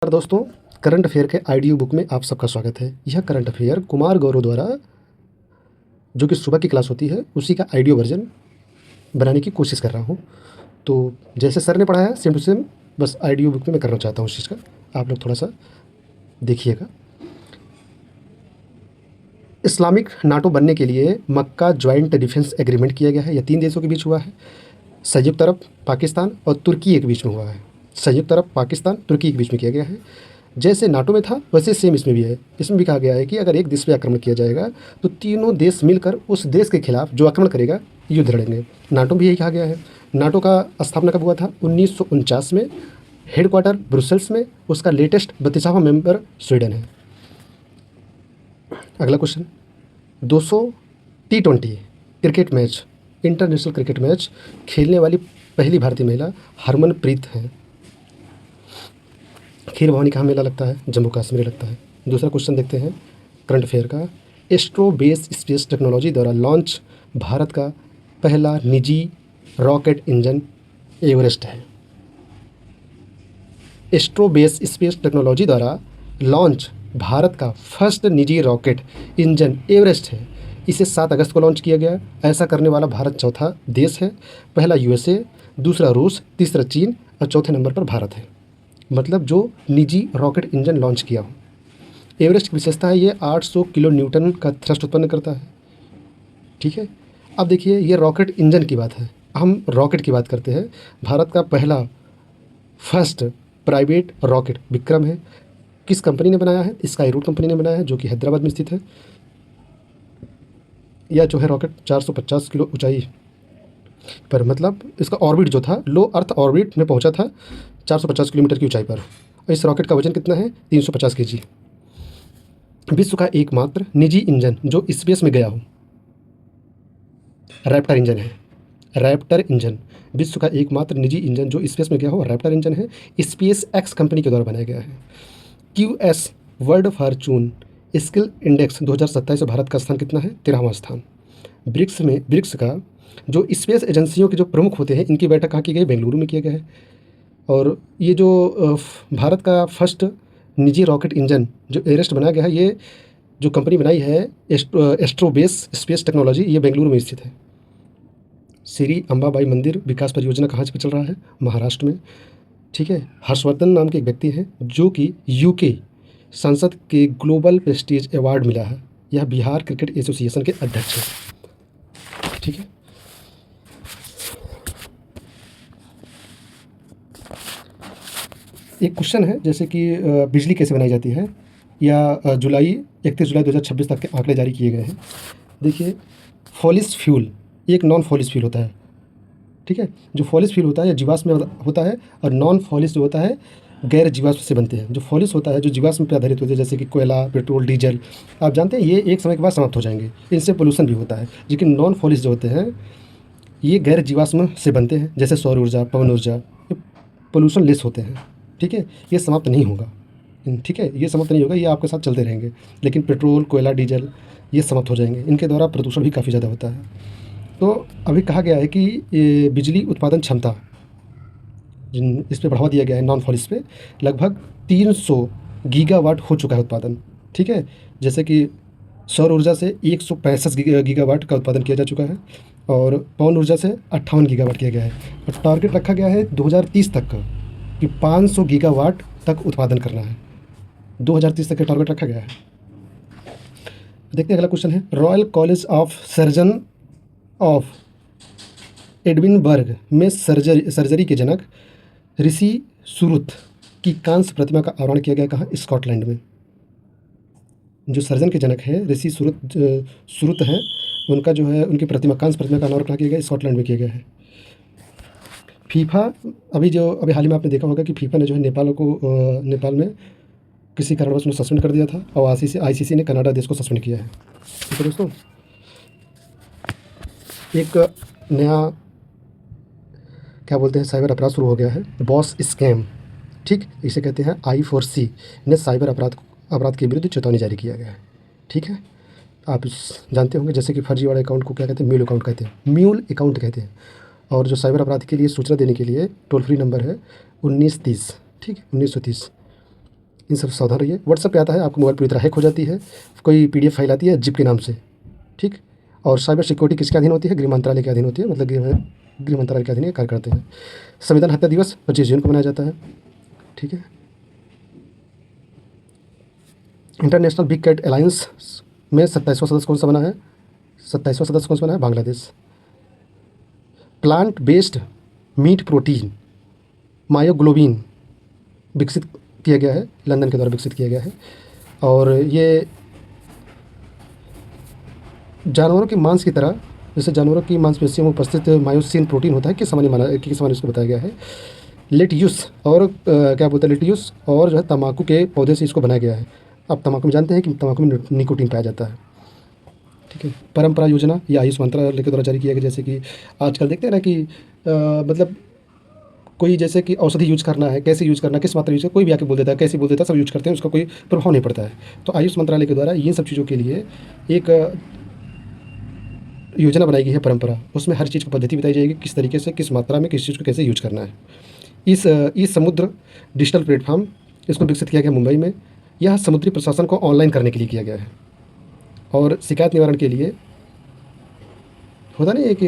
नमस्कार दोस्तों, current affair के आइडियो बुक में आप सबका स्वागत है। यह करंट अफेयर कुमार गौरव द्वारा जो कि सुबह की क्लास होती है उसी का आइडियो वर्जन बनाने की कोशिश कर रहा हूँ। तो जैसे सर ने पढ़ाया सेम टू सेम बस आइडियो बुक में मैं करना चाहता हूँ उस चीज़ का। आप लोग थोड़ा सा देखिएगा। इस्लामिक नाटो बनने के लिए मक्का ज्वाइंट डिफेंस एग्रीमेंट किया गया है। यह 3 देशों के बीच हुआ है। संयुक्त अरब, पाकिस्तान और तुर्की के बीच में हुआ है। संयुक्त अरब, पाकिस्तान, तुर्की के बीच में किया गया है। जैसे नाटो में था वैसे सेम इसमें भी है। इसमें भी कहा गया है कि अगर एक देश पे आक्रमण किया जाएगा तो तीनों देश मिलकर उस देश के खिलाफ जो आक्रमण करेगा युद्ध लड़ेंगे। नाटो में भी यही कहा गया है। नाटो का स्थापना कब हुआ था? 1949 में। हेडक्वार्टर ब्रुसेल्स में। उसका लेटेस्ट 32वां मेंबर स्वीडन है। अगला question, 200 T20 cricket match, international cricket match खेलने वाली पहली भारतीय महिला हरमनप्रीत हैं। खीर भवानी कहाँ मेला लगता है? जम्मू कश्मीर लगता है। दूसरा क्वेश्चन देखते हैं करंट अफेयर का। एस्ट्रो बेस स्पेस टेक्नोलॉजी द्वारा लॉन्च भारत का पहला निजी रॉकेट इंजन एवरेस्ट है। एस्ट्रो बेस स्पेस टेक्नोलॉजी द्वारा लॉन्च भारत का फर्स्ट निजी रॉकेट इंजन एवरेस्ट है। इसे 7 अगस्त को लॉन्च किया गया। ऐसा करने वाला भारत चौथा देश है। पहला यूएसए, दूसरा रूस, तीसरा चीन और चौथे नंबर पर भारत है। मतलब जो निजी रॉकेट इंजन लॉन्च किया हो। एवरेस्ट की विशेषता है ये 800 किलो न्यूटन का थ्रस्ट उत्पन्न करता है। ठीक है, अब देखिए ये रॉकेट इंजन की बात है, हम रॉकेट की बात करते हैं। भारत का पहला फर्स्ट प्राइवेट रॉकेट विक्रम है। किस कंपनी ने बनाया है? स्काई रूट कंपनी ने बनाया है, जो कि हैदराबाद में स्थित है। यह जो है रॉकेट 450 किलो ऊंचाई पर, मतलब इसका ऑर्बिट जो था लो अर्थ ऑर्बिट में पहुंचा था 450 किलोमीटर की ऊंचाई पर। इस रॉकेट का वजन कितना है? 350 kg। विश्व का एकमात्र निजी इंजन जो स्पेस में गया हो रैप्टर इंजन है। रैप्टर इंजन विश्व का एकमात्र निजी इंजन जो स्पेस में गया हो रैप्टर इंजन है। स्पेस एक्स कंपनी के द्वारा बनाया गया है। QS world Fortune skill index 2027 में भारत का स्थान कितना है? 13वां स्थान। ब्रिक्स का जो स्पेस एजेंसियों के जो प्रमुख होते हैं इनकी बैठक कहाँ की गई? बेंगलुरु में किया गया है। और ये जो भारत का फर्स्ट निजी रॉकेट इंजन जो एवरेस्ट बनाया गया है, ये जो कंपनी बनाई है एस्ट्रोबेस स्पेस टेक्नोलॉजी, ये बेंगलुरु में स्थित है। श्री अंबाबाई मंदिर विकास परियोजना कहाँ पे चल रहा है? महाराष्ट्र में। ठीक है, हर्षवर्धन नाम के एक व्यक्ति हैं जो कि UK संसद के ग्लोबल प्रेस्टीज अवार्ड मिला है। यह बिहार क्रिकेट एसोसिएशन के अध्यक्ष हैं। ठीक है, एक क्वेश्चन है जैसे कि बिजली कैसे बनाई जाती है, या 31 जुलाई 2026 तक के आंकड़े जारी किए गए हैं। देखिए, फॉसिल फ्यूल एक नॉन फॉसिल फ्यूल होता है। ठीक है, जो फॉसिल फ्यूल होता है जीवाश्म में होता है, और नॉन फॉसिल जो होता है गैर जीवाश्म से बनते हैं। जो फॉसिल होता है जो जीवाश्म पर आधारित होते हैं, जैसे कि कोयला, पेट्रोल, डीजल, आप जानते हैं ये एक समय के बाद समाप्त हो जाएंगे, इनसे पोल्यूशन भी होता है। लेकिन नॉन फॉसिल जो होते हैं ये गैर जीवाश्म से बनते हैं, जैसे सौर ऊर्जा, पवन ऊर्जा, ये पोल्यूशन लेस होते हैं। ठीक है, ये समाप्त नहीं होगा। ठीक है, ये समाप्त नहीं होगा, ये आपके साथ चलते रहेंगे। लेकिन पेट्रोल, कोयला, डीजल ये समाप्त हो जाएंगे। इनके द्वारा प्रदूषण भी काफ़ी ज़्यादा होता है। तो अभी कहा गया है कि ये बिजली उत्पादन क्षमता इस पर बढ़ावा दिया गया है नॉन फॉसिल पे। लगभग 300 गीगावाट हो चुका है उत्पादन। ठीक है, जैसे कि सौर ऊर्जा से 165 गीगावाट का उत्पादन किया जा चुका है, और पवन ऊर्जा से 58 गीगावाट किया गया है। और टारगेट रखा गया है 2030 तक का कि 500 गीगावाट तक उत्पादन करना है। 2030 तक का टारगेट रखा गया है। देखते हैं अगला क्वेश्चन है, royal college of surgeon of Edinburgh में सर्जरी के जनक ऋषि सुरुत की कांस्य प्रतिमा का अनावरण किया गया। कहाँ? स्कॉटलैंड में। जो सर्जन के जनक है ऋषि सुरुत हैं, उनका जो है उनकी प्रतिमा, कांस्य प्रतिमा का अनावरण कहाँ किया गया? स्कॉटलैंड में किया गया है। फीफा अभी हाल ही में आपने देखा होगा कि फीफा ने जो है नेपाल में किसी कारणवश उन्हें सस्पेंड कर दिया था, और ICC ने कनाडा देश को सस्पेंड किया है। ठीक है दोस्तों, एक नया क्या बोलते हैं साइबर अपराध शुरू हो गया है, बॉस स्कैम। ठीक, इसे कहते हैं I4C ने साइबर अपराध के विरुद्ध चेतावनी जारी किया गया है। ठीक है, आप जानते होंगे जैसे कि फर्जी वाले अकाउंट को क्या कहते हैं? म्यूल अकाउंट कहते हैं। और जो साइबर अपराध के लिए सूचना देने के लिए टोल फ्री नंबर है 1930। ठीक है, 1930। इन सब सावधान रहिए। व्हाट्सएप पे आता है आपको मोबाइल पूरी तरह हैक हो जाती है, कोई पीडीएफ फाइल आती है जिप के नाम से, ठीक। और साइबर सिक्योरिटी किसके अधीन होती है? गृह मंत्रालय के अधीन होती है, मतलब गृह मंत्रालय के अधीन ये कार्य करते हैं। संविधान हत्या दिवस 25 जून को मनाया जाता है, ठीक है। इंटरनेशनल बिग कैट अलायंस में 27वां सदस्य कौन सा बना है? 27वां सदस्य कौन सा बना है? Bangladesh. Plant based meat protein myoglobin विकसित किया गया है, लंदन के द्वारा विकसित किया गया है। और ये जानवरों के मांस की तरह, जैसे जानवरों की मांसपेशियों में उपस्थित मायोसिन प्रोटीन होता है, किस सामान्य इसको बताया गया है? लेट्यूस और क्या बोलते हैं, लेट्यूस और जो है तम्बाकू के पौधे से इसको बनाया गया है। अब तम्बाकू में जानते हैं कि तम्बाकू में निकोटीन पाया जाता है, ठीक है। परंपरा योजना या आयुष मंत्रालय के द्वारा जारी किया गया। जैसे कि आजकल देखते हैं ना कि मतलब कोई जैसे कि औषधि यूज करना है, कैसे यूज करना है, किस मात्रा यूज करना, कोई भी आके बोल देता है, कैसे बोल देता है, सब यूज करते हैं, उसका कोई प्रभाव नहीं पड़ता है। तो आयुष मंत्रालय के द्वारा इन सब चीज़ों के लिए एक योजना बनाई गई है, परंपरा। उसमें हर चीज़ की पद्धति बताई जाएगी, किस तरीके से, किस मात्रा में, किस चीज़ को कैसे यूज करना है। इस समुद्र डिजिटल प्लेटफॉर्म इसको विकसित किया गया मुंबई में। यह समुद्री प्रशासन को ऑनलाइन करने के लिए किया गया है। और शिकायत निवारण के लिए होता नहीं है कि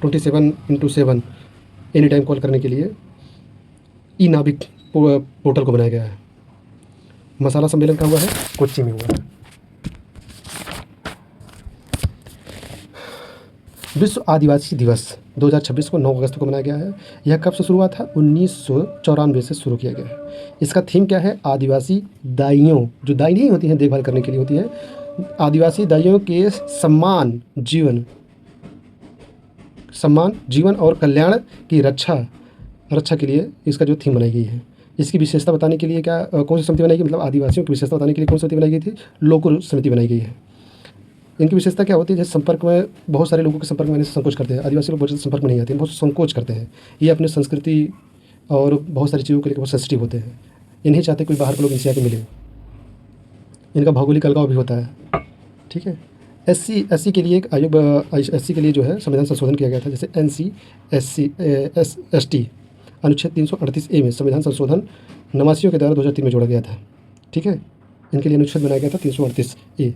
27x7 एनी टाइम कॉल करने के लिए ई नाविक पोर्टल को बनाया गया है। मसाला सम्मेलन का हुआ है, कोच्चि में हुआ है। विश्व आदिवासी दिवस 2026 को 9 अगस्त को मनाया गया है। यह कब से शुरू हुआ था? 1994 से शुरू किया गया है। इसका थीम क्या है? आदिवासी दाइयों, जो दाई नहीं होती हैं देखभाल करने के लिए होती है, आदिवासी दाइयों के सम्मान जीवन और कल्याण की रक्षा के लिए इसका जो थीम बनाई गई है। इसकी विशेषता बताने के लिए कौन सी समिति बनाई गई, मतलब आदिवासियों की विशेषता बताने के लिए कौन सी समिति बनाई गई थी? लोकुल समिति बनाई गई है। इनकी विशेषता क्या होती है? जैसे संपर्क में बहुत सारे लोगों के संपर्क में आने से संकोच करते हैं। आदिवासी लोग बहुत ज़्यादा संपर्क में नहीं आते हैं, बहुत संकोच करते हैं। ये अपनी संस्कृति और बहुत सारी चीज़ों के लिए बहुत सेंसिटिव होते हैं। ये नहीं चाहते कोई बाहर के लोग इनसे आके मिले। इनका भौगोलिक अलगाव भी होता है, ठीक है। एससी के लिए एक आयोग, एससी के लिए जो है संविधान संशोधन किया गया था। जैसे NC ST अनुच्छेद 338A में संविधान संशोधन नवासियों के द्वारा 2003 में जोड़ा गया था, ठीक है। इनके लिए अनुच्छेद बनाया गया था 338A।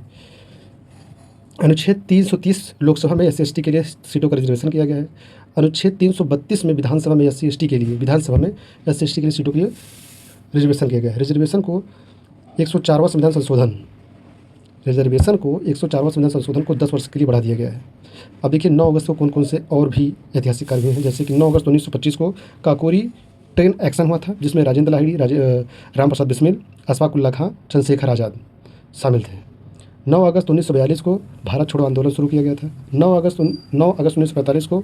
अनुच्छेद 330 लोकसभा में SC/ST के लिए सीटों का रिजर्वेशन किया गया है। अनुच्छेद 332 में विधानसभा में SC/ST के लिए सीटों के लिए रिजर्वेशन किया गया है। रिजर्वेशन को 104वां संविधान संशोधन को 10 वर्ष के लिए बढ़ा दिया गया है। अब देखिए 9 अगस्त को कौन कौन से और भी ऐतिहासिक कार्य हुए हैं। जैसे कि 9 अगस्त 1925 को काकोरी ट्रेन एक्शन हुआ था, जिसमें राजेंद्र लाहिड़ी, राम प्रसाद बिस्मिल, अशफाक उल्लाह खां, चंद्रशेखर आज़ाद शामिल थे। 9 अगस्त 1942 को भारत छोड़ो आंदोलन शुरू किया गया था। 9 अगस्त 1945 को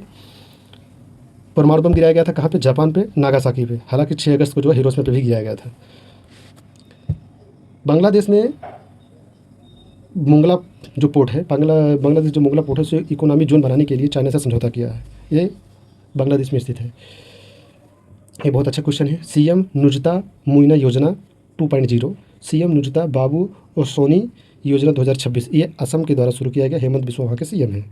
परमाणु बम गिराया गया था। कहाँ पे? जापान पे, नागासाकी पे। हालांकि 6 अगस्त को जो है हिरोशिमा पे भी गिराया गया था। बांग्लादेश ने मोंगला जो पोर्ट है, बांग्लादेश जो मोंगला पोर्ट है उसे इकोनॉमी जोन बनाने के लिए चाइना से समझौता किया है। ये बांग्लादेश में स्थित है। ये बहुत अच्छा क्वेश्चन है। CM नुजता मुइना योजना 2.0, CM नुजता बाबू और सोनी योजना 2026, ये असम के द्वारा शुरू किया गया। हेमंत बिस्वा वहाँ के CM हैं,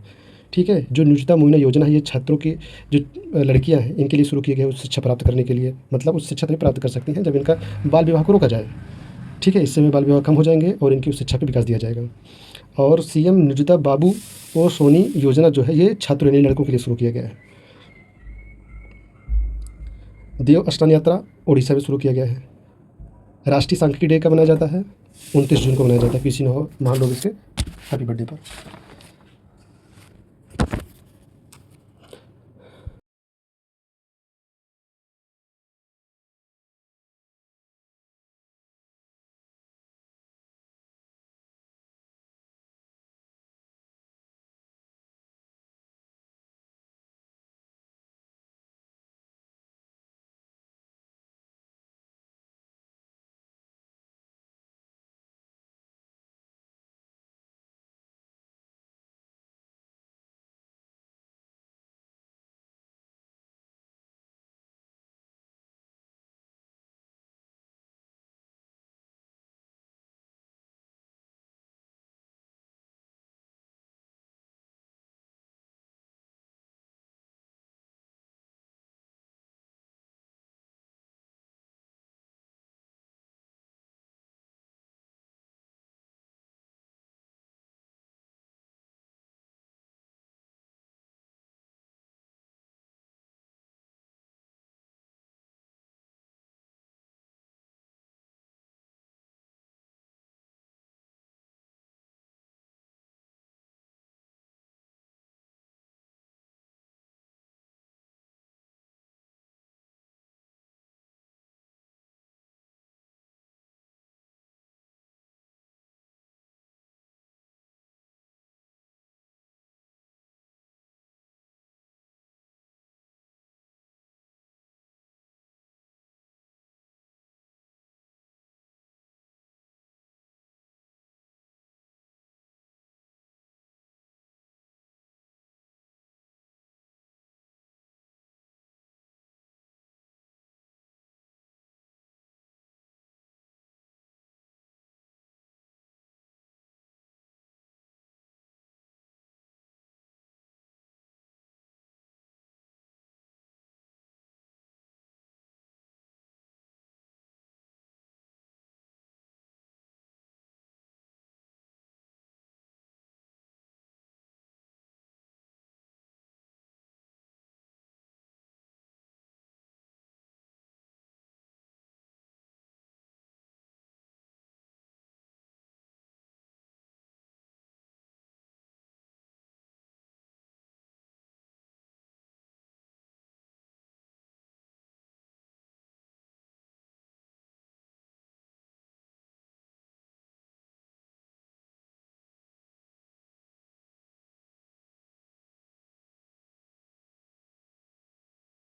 ठीक है। जो नुजता मुइना योजना है, ये छात्रों की जो लड़कियां हैं इनके लिए शुरू किया गया, उच्च शिक्षा प्राप्त करने के लिए। मतलब उच्च शिक्षा तभी प्राप्त कर सकती हैं जब इनका बाल विवाह को रोका जाए, ठीक है। इससे में बाल विवाह कम हो जाएंगे और इनकी उच्च शिक्षा पर विकास दिया जाएगा। और CM नुजता बाबू और सोनी योजना जो है ये छात्रों यानी लड़कों के लिए शुरू किया गया है। देव अष्टान यात्रा उड़ीसा में शुरू किया गया है। राष्ट्रीय सांख्यिकी डे कब मनाया जाता है? 29 जून को मनाया जाता है। किसी न हो महान लोग इसके हैप्पी बर्थडे पर।